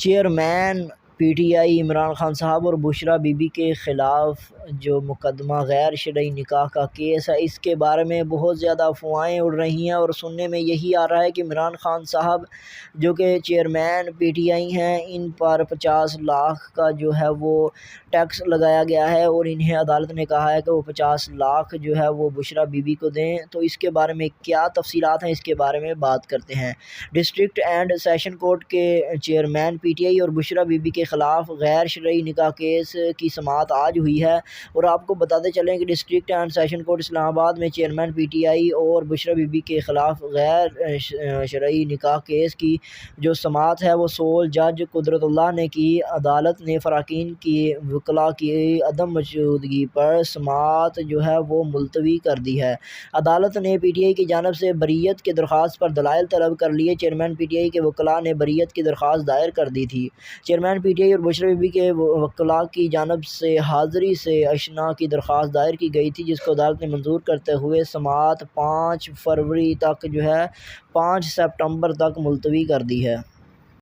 Chairman P T I Imran Khan صاحب اور Bushra be be کے خلاف جو مقدمہ غیر شرعی نکاح کا کیس ہے، اس کے بارے میں بہت زیادہ افواہیں اڑ رہی ہیں، اور سننے میں یہی آ رہا ہے کہ عمران خان صاحب جو کہ چیئرمین پی ٹی آئی ہیں، ان پر 50 لاکھ کا جو ہے وہ ٹیکس لگایا گیا ہے، اور انہیں عدالت نے کہا ہے کہ وہ 50 لاکھ جو ہے وہ بشریٰ بی بی کو دیں۔ تو اس کے بارے میں کیا تفصیلات ہیں، اس کے بارے میں بات کرتے ہیں۔ ڈسٹرکٹ اینڈ سیشن کورٹ کے چیئرمین پی ٹی آئی اور بشریٰ بی بی کے خلاف غیر شرعی نکاح کیس کی سماعت آج ہوئی ہے، اور آپ کو بتاتے چلیں کہ ڈسٹرکٹ اینڈ سیشن کورٹ اسلام آباد میں چیئرمین پی ٹی آئی اور بشریٰ بی بی کے خلاف غیر شرعی نکاح کیس کی جو سماعت ہے وہ سول جج قدرت اللہ نے کی۔ عدالت نے فراقین کی وکلاء کی عدم موجودگی پر سماعت جو ہے وہ ملتوی کر دی ہے۔ عدالت نے پی ٹی آئی کی جانب سے بریت کی درخواست پر دلائل طلب کر لیے۔ چیئرمین پی ٹی آئی کے وکلاء نے بریت کی درخواست دائر کر دی تھی۔ چیئرمین پی ٹی آئی اور بشریٰ بی بی کے وکلاء کی جانب سے حاضری سے اشنا کی درخواست دائر کی گئی تھی، جس کو عدالت نے منظور کرتے ہوئے سماعت 5 فروری تک جو ہے 5 سپٹمبر تک ملتوی کر دی ہے۔